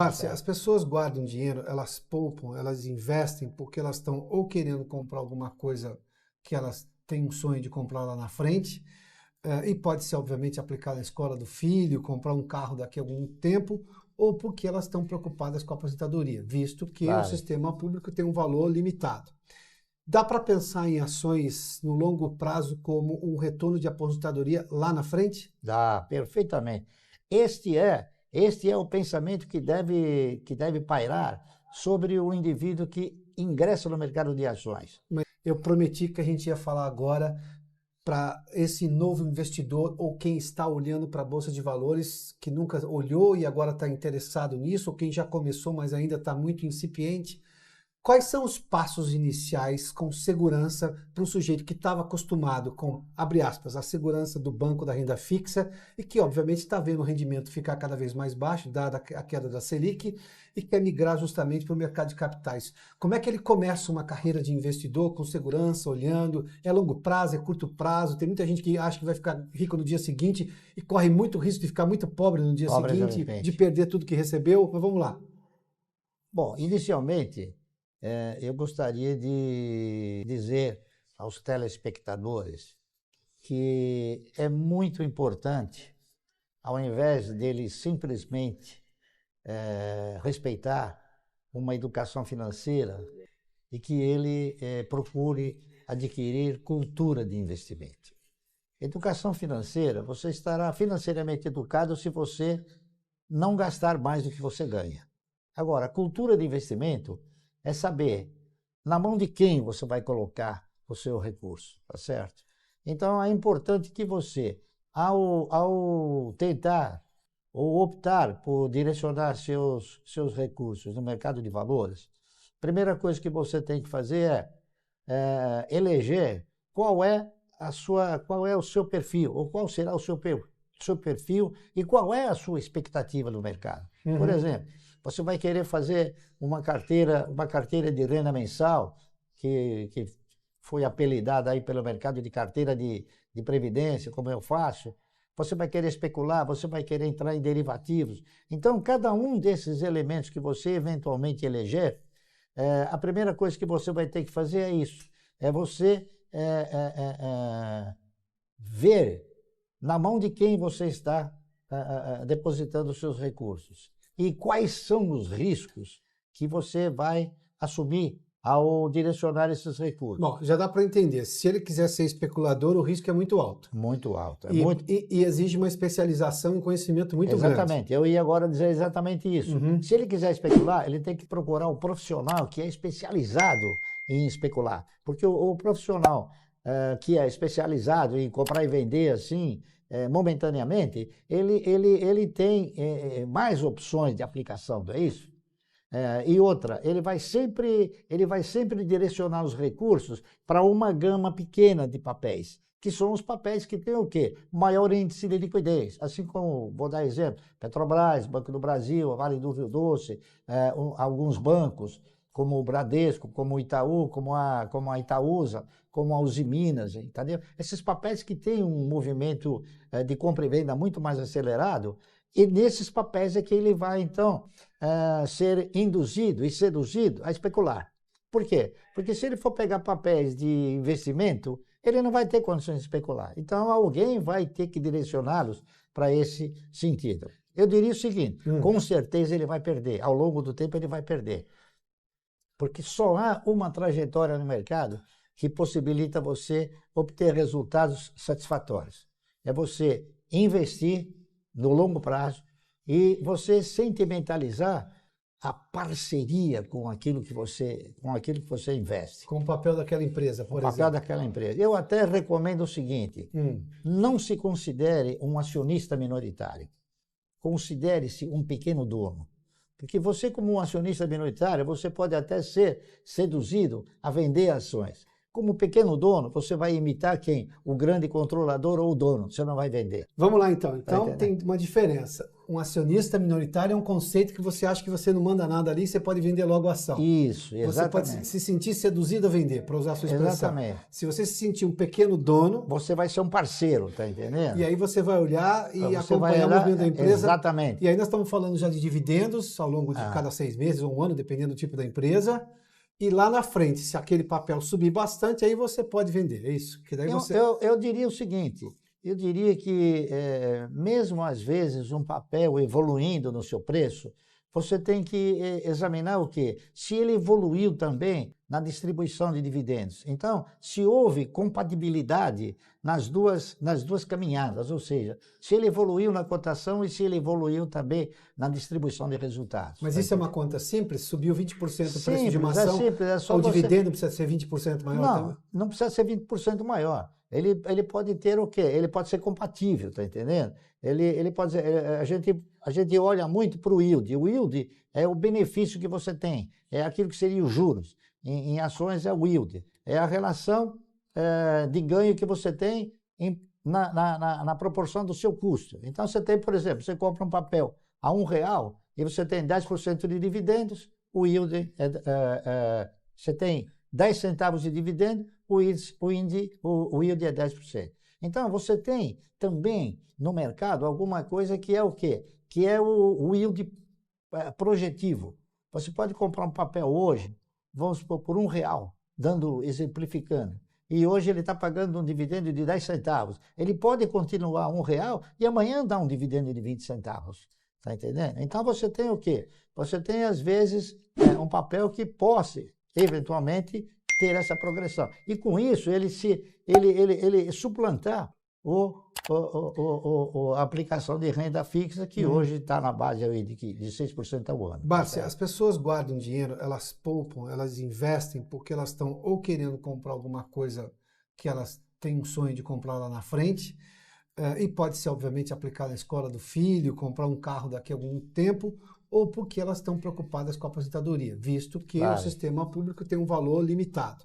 Se as pessoas guardam dinheiro, elas poupam, elas investem porque elas estão ou querendo comprar alguma coisa que elas têm um sonho de comprar lá na frente, e pode ser, obviamente, aplicar na escola do filho, comprar um carro daqui a algum tempo, ou porque elas estão preocupadas com a aposentadoria, visto que o Claro. sistema público tem um valor limitado. Dá para pensar em ações no longo prazo como um retorno de aposentadoria lá na frente? Dá, perfeitamente. Este é o pensamento que deve pairar sobre o indivíduo que ingressa no mercado de ações. Mas eu prometi que a gente ia falar agora para esse novo investidor ou quem está olhando para a Bolsa de Valores, que nunca olhou e agora está interessado nisso, ou quem já começou, mas ainda está muito incipiente. Quais são os passos iniciais com segurança para um sujeito que estava acostumado com, abre aspas, a segurança do banco da renda fixa e que, obviamente, está vendo o rendimento ficar cada vez mais baixo, dada a queda da Selic, e quer migrar justamente para o mercado de capitais? Como é que ele começa uma carreira de investidor com segurança, olhando? É longo prazo, é curto prazo? Tem muita gente que acha que vai ficar rico no dia seguinte e corre muito risco de ficar muito pobre no dia Pobre de seguinte, de repente. perder tudo que recebeu. Mas vamos lá. Bom, inicialmente, eu gostaria de dizer aos telespectadores que é muito importante, ao invés dele simplesmente respeitar uma educação financeira, e que ele procure adquirir cultura de investimento. Educação financeira, você estará financeiramente educado se você não gastar mais do que você ganha. Agora, a cultura de investimento é saber na mão de quem você vai colocar o seu recurso, tá certo? Então, é importante que você, ao tentar ou optar por direcionar seus recursos no mercado de valores, a primeira coisa que você tem que fazer é eleger qual é o seu perfil, ou qual será o seu perfil e qual é a sua expectativa no mercado. Por exemplo, você vai querer fazer uma carteira de renda mensal, que foi apelidada aí pelo mercado de carteira de previdência, como eu faço. Você vai querer especular, você vai querer entrar em derivativos. Então, cada um desses elementos que você eventualmente eleger, a primeira coisa que você vai ter que fazer é isso. É você ver na mão de quem você está depositando os seus recursos. E quais são os riscos que você vai assumir ao direcionar esses recursos. Bom, já dá para entender. Se ele quiser ser especulador, o risco é muito alto. Muito alto. E exige uma especialização e conhecimento muito grande. Exatamente. Eu ia agora dizer exatamente isso. Se ele quiser especular, ele tem que procurar um profissional que é especializado em especular. Porque o profissional que é especializado em comprar e vender assim, momentaneamente, ele tem mais opções de aplicação, não é isso? E outra, ele vai sempre direcionar os recursos para uma gama pequena de papéis, que são os papéis que têm o quê? Maior índice de liquidez. Assim como, vou dar exemplo, Petrobras, Banco do Brasil, Vale do Rio Doce, alguns bancos, como o Bradesco, como o Itaú, como a Itaúsa, como a Usiminas, entendeu? Esses papéis que têm um movimento de compra e venda muito mais acelerado, e nesses papéis é que ele vai, então, ser induzido e seduzido a especular. Por quê? Porque se ele for pegar papéis de investimento, ele não vai ter condições de especular. Então, alguém vai ter que direcioná-los para esse sentido. Eu diria o seguinte, com certeza ele vai perder. Ao longo do tempo ele vai perder. Porque só há uma trajetória no mercado que possibilita você obter resultados satisfatórios. É você investir no longo prazo e você sentimentalizar a parceria com aquilo que você investe. Com o papel daquela empresa, por exemplo. O papel daquela empresa. Eu até recomendo o seguinte, não se considere um acionista minoritário. Considere-se um pequeno dono. Porque você, como um acionista minoritário, você pode até ser seduzido a vender ações. Como pequeno dono, você vai imitar quem? O grande controlador ou o dono, você não vai vender. Vamos lá então. Então tem uma diferença. um acionista minoritário é um conceito que você acha que você não manda nada ali, você pode vender logo a ação. Isso, exatamente. Você pode se sentir seduzido a vender, para usar a sua expressão. Exatamente. Se você se sentir um pequeno dono... Você vai ser um parceiro, tá entendendo? E aí você vai olhar e acompanhar o movimento da empresa. Exatamente. E aí nós estamos falando já de dividendos ao longo de cada 6 meses ou um ano, dependendo do tipo da empresa. E lá na frente, se aquele papel subir bastante, aí você pode vender, é isso? Que daí eu diria o seguinte... Eu diria que, mesmo às vezes, um papel evoluindo no seu preço, você tem que examinar o quê? Se ele evoluiu também na distribuição de dividendos. Então, se houve compatibilidade nas duas caminhadas, ou seja, se ele evoluiu na cotação e se ele evoluiu também na distribuição de resultados. Mas isso é uma conta simples? Subiu 20% o preço de uma ação? É simples, é só o dividendo precisa ser 20% maior? Não, também? Não precisa ser 20% maior. Ele pode ter o quê? Ele pode ser compatível, tá entendendo? Ele pode ser, a gente olha muito para o yield. O yield é o benefício que você tem, é aquilo que seria os juros. Em ações é o yield, é a relação de ganho que você tem na proporção do seu custo. Então você tem, por exemplo, você compra um papel a R$1 e você tem 10% de dividendos, o yield você tem 10 centavos de dividendo, o yield é 10%. Então, você tem também no mercado alguma coisa que é o quê? Que é o yield projetivo. Você pode comprar um papel hoje, vamos supor, por R$1, exemplificando. E hoje ele está pagando um dividendo de 10 centavos. Ele pode continuar R$1 e amanhã dar um dividendo de 20 centavos. Está entendendo? Então, você tem o quê? Você tem, às vezes, um papel que possa, eventualmente, ter essa progressão. E com isso, ele suplantar a aplicação de renda fixa, que hoje está na base aí de 6% ao ano. Bárcia, as pessoas guardam dinheiro, elas poupam, elas investem porque elas estão ou querendo comprar alguma coisa que elas têm um sonho de comprar lá na frente, e pode ser, obviamente, aplicado na escola do filho, comprar um carro daqui a algum tempo, ou porque elas estão preocupadas com a aposentadoria, visto que o sistema público tem um valor limitado.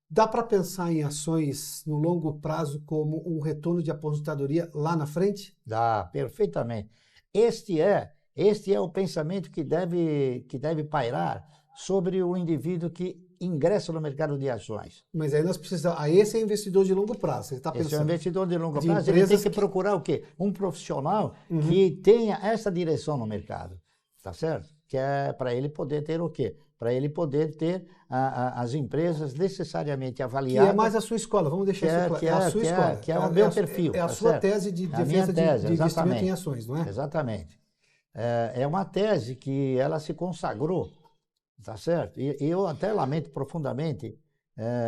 Dá para pensar em ações no longo prazo como um retorno de aposentadoria lá na frente? Dá, perfeitamente. Este é o pensamento que deve pairar sobre o indivíduo que ingressa no mercado de ações. Mas aí nós precisamos... esse é investidor de longo prazo, você está pensando... Esse é um investidor de longo prazo, ele tem que procurar o quê? Um profissional que tenha essa direção no mercado. Tá certo? Que é para ele poder ter o quê? Para ele poder ter as empresas necessariamente avaliadas. Que é mais a sua escola, vamos deixar isso claro. É a sua escola. Que é o meu perfil. É a sua tese de defesa de investimento em ações, não é? Exatamente. É uma tese que ela se consagrou, tá certo? E eu até lamento profundamente,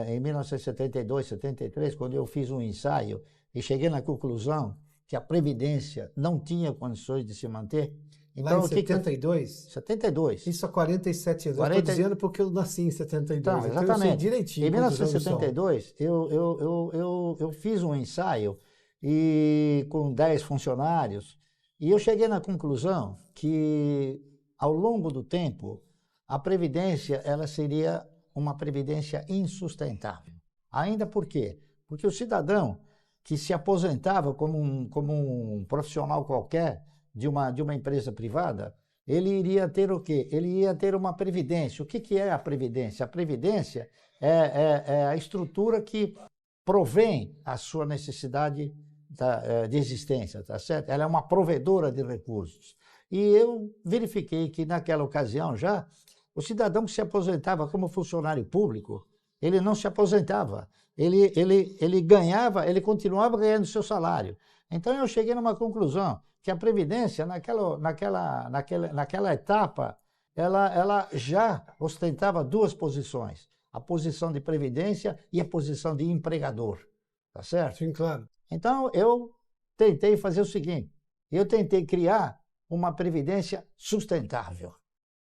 em 1972, 73, quando eu fiz um ensaio e cheguei na conclusão que a Previdência não tinha condições de se manter. Então, lá em 72? 72. Isso há 47 anos. Eu estou dizendo porque eu nasci em 72. Então, exatamente. Então eu sei direitinho. Em 1972, eu fiz um ensaio com 10 funcionários e eu cheguei na conclusão que, ao longo do tempo, a Previdência ela seria uma Previdência insustentável. Ainda por quê? Porque o cidadão que se aposentava como um profissional qualquer, de uma empresa privada, ele iria ter o quê? Ele ia ter uma previdência. O que é a previdência? A previdência é a estrutura que provém a sua necessidade de existência, tá certo? Ela é uma provedora de recursos. E eu verifiquei que naquela ocasião já, o cidadão que se aposentava como funcionário público, ele não se aposentava. Ele ganhava, ele continuava ganhando seu salário. Então eu cheguei numa conclusão, que a Previdência, naquela etapa, ela já ostentava duas posições. A posição de Previdência e a posição de empregador. Tá certo? Sim, claro. Então, eu tentei fazer o seguinte. Eu tentei criar uma Previdência sustentável.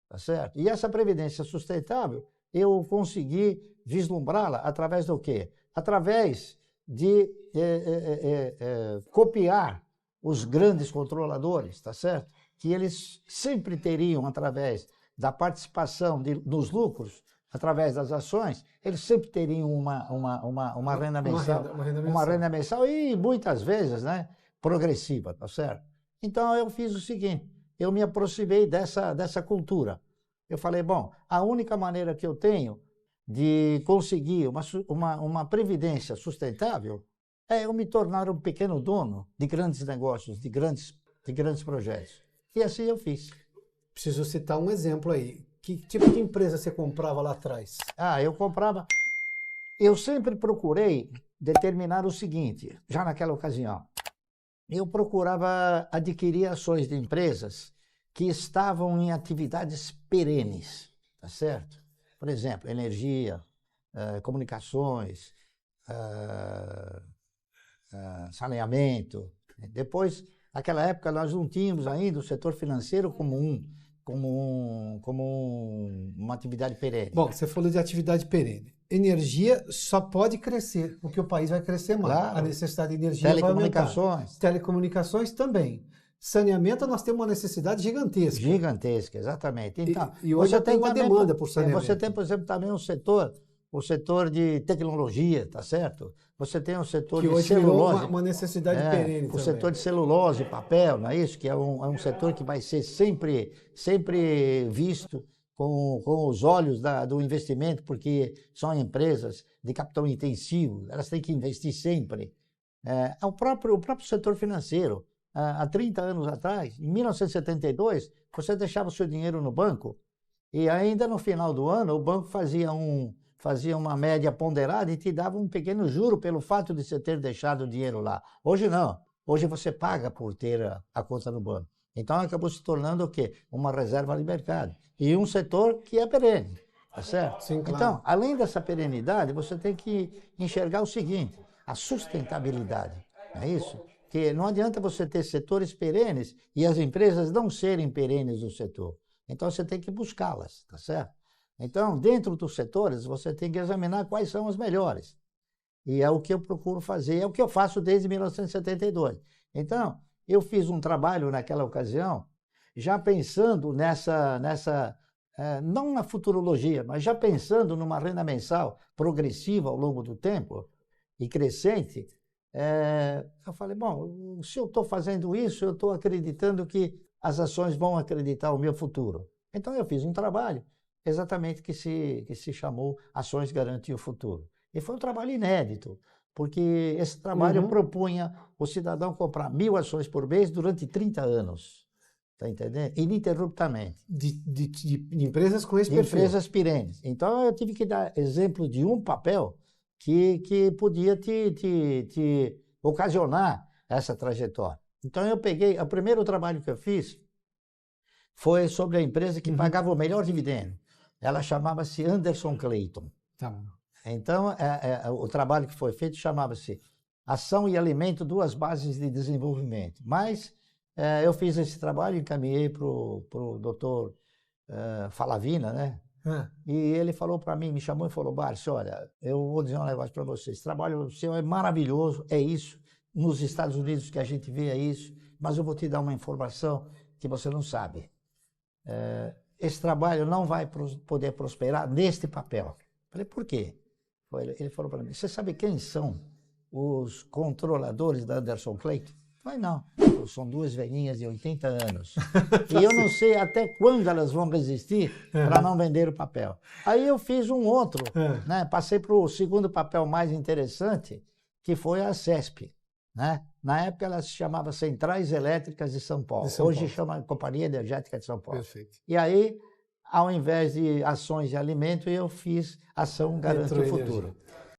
Tá certo? E essa Previdência sustentável, eu consegui vislumbrá-la através do quê? Através de copiar os grandes controladores, tá certo? Que eles sempre teriam, através da participação nos lucros, através das ações, eles sempre teriam uma renda mensal. Uma renda mensal e, muitas vezes, né, progressiva, tá certo? Então eu fiz o seguinte, eu me aproximei dessa cultura. Eu falei, bom, a única maneira que eu tenho de conseguir uma previdência sustentável é eu me tornar um pequeno dono de grandes negócios, de grandes projetos. E assim eu fiz. Preciso citar um exemplo aí. Que tipo de empresa você comprava lá atrás? Eu sempre procurei determinar o seguinte, já naquela ocasião, eu procurava adquirir ações de empresas que estavam em atividades perenes, tá certo? Por exemplo, energia, comunicações, saneamento. Depois, naquela época, nós não tínhamos ainda o setor financeiro como uma atividade perene. Bom, você falou de atividade perene. Energia só pode crescer, porque o país vai crescer mais. Claro. A necessidade de energia vai aumentar. Telecomunicações também. Saneamento, nós temos uma necessidade gigantesca. Gigantesca, exatamente. Então, e hoje tem uma demanda por saneamento. Você tem, por exemplo, também o setor de tecnologia, tá certo? Você tem o setor de celulose. Uma necessidade perene o setor de celulose, papel, não é isso? Que é um setor que vai ser sempre visto com os olhos do investimento, porque são empresas de capital intensivo, elas têm que investir sempre. O próprio setor financeiro. Há 30 anos atrás, em 1972, você deixava o seu dinheiro no banco e ainda no final do ano o banco fazia uma média ponderada e te dava um pequeno juro pelo fato de você ter deixado o dinheiro lá. Hoje não. Hoje você paga por ter a conta no banco. Então acabou se tornando o quê? Uma reserva de mercado. E um setor que é perene, tá certo? Sim, claro. Então, além dessa perenidade, você tem que enxergar o seguinte, a sustentabilidade, não é isso? Que não adianta você ter setores perenes e as empresas não serem perenes no setor. Então você tem que buscá-las, tá certo? Então, dentro dos setores, você tem que examinar quais são as melhores. E é o que eu procuro fazer, é o que eu faço desde 1972. Então, eu fiz um trabalho naquela ocasião, já pensando não na futurologia, mas já pensando numa renda mensal progressiva ao longo do tempo e crescente. Eu falei, bom, se eu estou fazendo isso, eu estou acreditando que as ações vão acreditar no meu futuro. Então eu fiz um trabalho exatamente que se chamou Ações Garantem o Futuro. E foi um trabalho inédito, porque esse trabalho propunha o cidadão comprar 1.000 ações por mês durante 30 anos. Está entendendo? Ininterruptamente. De empresas com esse perfil. Empresas perenes. Então eu tive que dar exemplo de um papel que podia te ocasionar essa trajetória. Então eu peguei, o primeiro trabalho que eu fiz foi sobre a empresa que pagava o melhor dividendo. Ela chamava-se Anderson Clayton. Tá. Então o trabalho que foi feito chamava-se Ação e Alimento, duas bases de desenvolvimento. Mas eu fiz esse trabalho e encaminhei para o doutor Falavina, né? E ele falou para mim, me chamou e falou, Bárcio, olha, eu vou dizer um negócio para vocês, esse trabalho seu é maravilhoso, é isso, nos Estados Unidos que a gente vê é isso, mas eu vou te dar uma informação que você não sabe. Esse trabalho não vai poder prosperar neste papel. Falei, por quê? Ele falou para mim, você sabe quem são os controladores da Anderson Clayton? Falei, não, são duas velhinhas de 80 anos. E eu não sei até quando elas vão resistir para não vender o papel. Aí eu fiz um outro, né? Passei para o segundo papel mais interessante, que foi a CESP. Né? Na época ela se chamava Centrais Elétricas de São Paulo. Hoje chama Companhia Energética de São Paulo. Perfeito. E aí, ao invés de ações de alimento, eu fiz Ação Garante o Futuro.